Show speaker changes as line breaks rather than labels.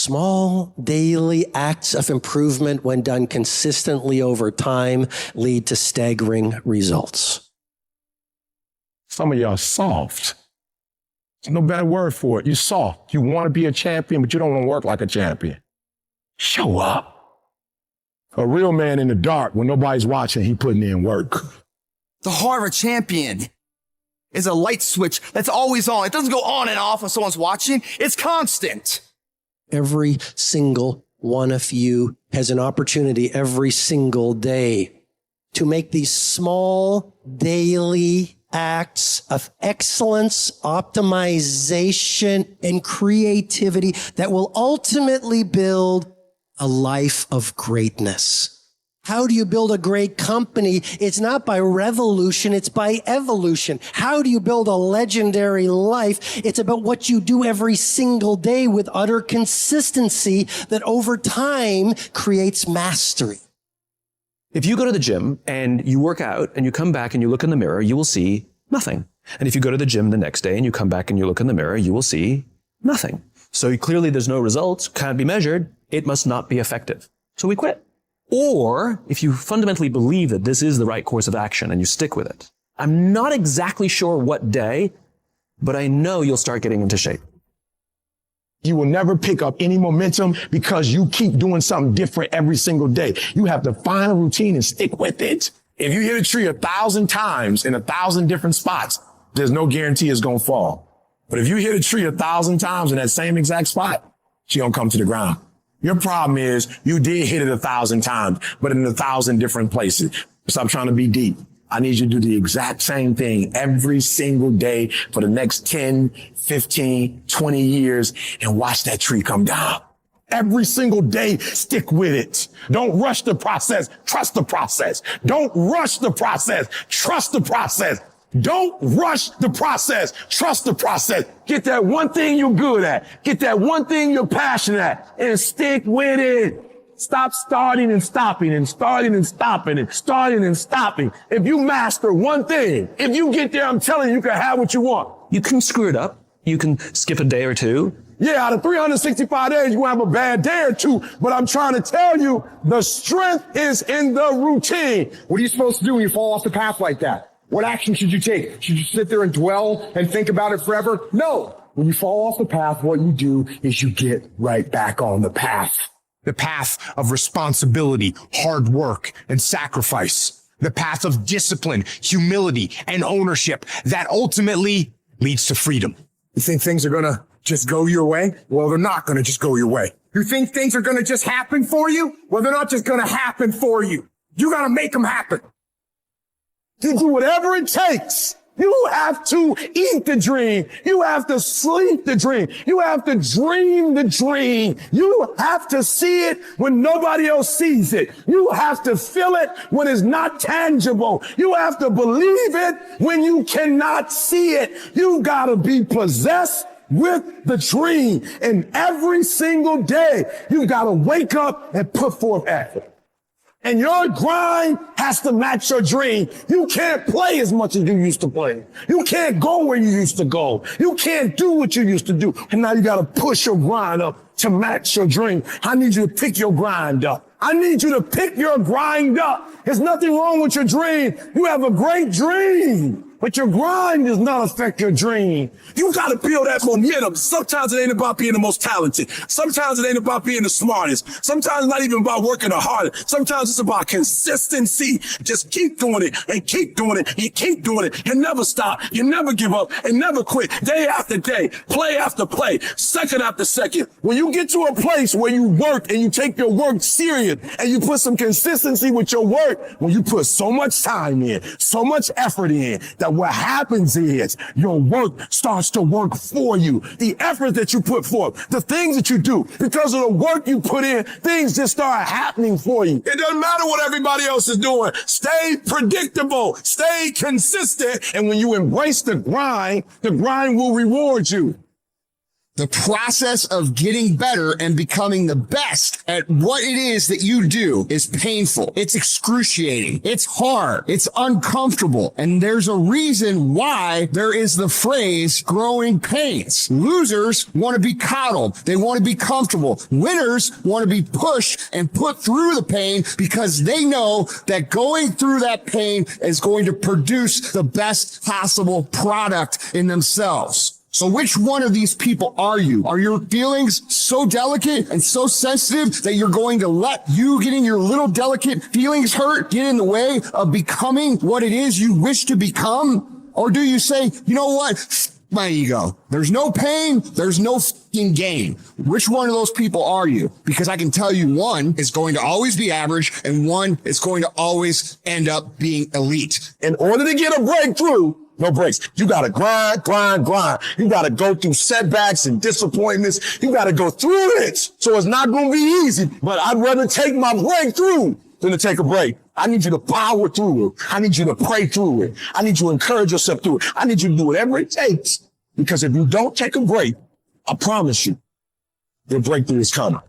Small daily acts of improvement, when done consistently over time, lead to staggering results.
Some of y'all soft. There's no better word for it. You're soft. You want to be a champion, but you don't want to work like a champion. Show up. A real man in the dark, when nobody's watching, he putting in work.
The heart of a champion is a light switch that's always on. It doesn't go on and off when someone's watching. It's constant.
Every single one of you has an opportunity every single day to make these small daily acts of excellence, optimization, and creativity that will ultimately build a life of greatness. How do you build a great company? It's not by revolution, it's by evolution. How do you build a legendary life? It's about what you do every single day with utter consistency that over time creates mastery.
If you go to the gym and you work out and you come back and you look in the mirror, you will see nothing. And if you go to the gym the next day and you come back and you look in the mirror, you will see nothing. So clearly there's no results, can't be measured. It must not be effective. So we quit. Or if you fundamentally believe that this is the right course of action and you stick with it, I'm not exactly sure what day, but I know you'll start getting into shape.
You will never pick up any momentum because you keep doing something different every single day. You have to find a routine and stick with it. If you hit a tree 1,000 times in 1,000 different spots, there's no guarantee it's going to fall. But if you hit a tree 1,000 times in that same exact spot, she going to come to the ground. Your problem is you did hit it 1,000 times, but in 1,000 different places. Stop trying to be deep. I need you to do the exact same thing every single day for the next 10, 15, 20 years and watch that tree come down. Every single day, stick with it. Don't rush the process. Trust the process. Don't rush the process. Trust the process. Don't rush the process. Trust the process. Get that one thing you're good at. Get that one thing you're passionate at and stick with it. Stop starting and stopping and starting and stopping and starting and stopping. If you master one thing, if you get there, I'm telling you, you can have what you want.
You can screw it up. You can skip a day or two.
Yeah, out of 365 days, you're going to have a bad day or two. But I'm trying to tell you, the strength is in the routine.
What are you supposed to do when you fall off the path like that? What action should you take? Should you sit there and dwell and think about it forever? No. When you fall off the path, what you do is you get right back on the path. The path of responsibility, hard work, and sacrifice. The path of discipline, humility, and ownership that ultimately leads to freedom. You think things are going to just go your way? Well, they're not going to just go your way. You think things are going to just happen for you? Well, they're not just going to happen for you. You got to make them happen. You do whatever it takes. You have to eat the dream. You have to sleep the dream. You have to dream the dream. You have to see it when nobody else sees it. You have to feel it when it's not tangible. You have to believe it when you cannot see it. You gotta be possessed with the dream. And every single day, you gotta wake up and put forth effort. And your grind has to match your dream. You can't play as much as you used to play. You can't go where you used to go. You can't do what you used to do. And now you got to push your grind up to match your dream. I need you to pick your grind up. I need you to pick your grind up. There's nothing wrong with your dream. You have a great dream. But your grind does not affect your dream. You got to build that momentum. Sometimes it ain't about being the most talented. Sometimes it ain't about being the smartest. Sometimes it's not even about working the hardest. Sometimes it's about consistency. Just keep doing it and keep doing it and keep doing it and never stop. You never give up and never quit. Day after day, play after play, second after second. When you get to a place where you work and you take your work serious and you put some consistency with your work, when you put so much time in, so much effort in, that what happens is your work starts to work for you. The effort that you put forth, the things that you do, because of the work you put in, things just start happening for you. It doesn't matter what everybody else is doing. Stay predictable. Stay consistent. And when you embrace the grind will reward you.
The process of getting better and becoming the best at what it is that you do is painful. It's excruciating. It's hard. It's uncomfortable. And there's a reason why there is the phrase growing pains. Losers want to be coddled. They want to be comfortable. Winners want to be pushed and put through the pain because they know that going through that pain is going to produce the best possible product in themselves. So which one of these people are you? Are your feelings so delicate and so sensitive that you're going to let you getting your little delicate feelings hurt get in the way of becoming what it is you wish to become? Or do you say, you know what? My ego. There's no pain. There's no fucking gain. Which one of those people are you? Because I can tell you one is going to always be average and one is going to always end up being elite.
In order to get a breakthrough, no breaks. You gotta grind. You gotta go through setbacks and disappointments. You gotta go through it. So it's not gonna be easy, but I'd rather take my breakthrough than to take a break. I need you to power through it. I need you to pray through it. I need you to encourage yourself through it. I need you to do whatever it takes. Because if you don't take a break, I promise you, your breakthrough is coming.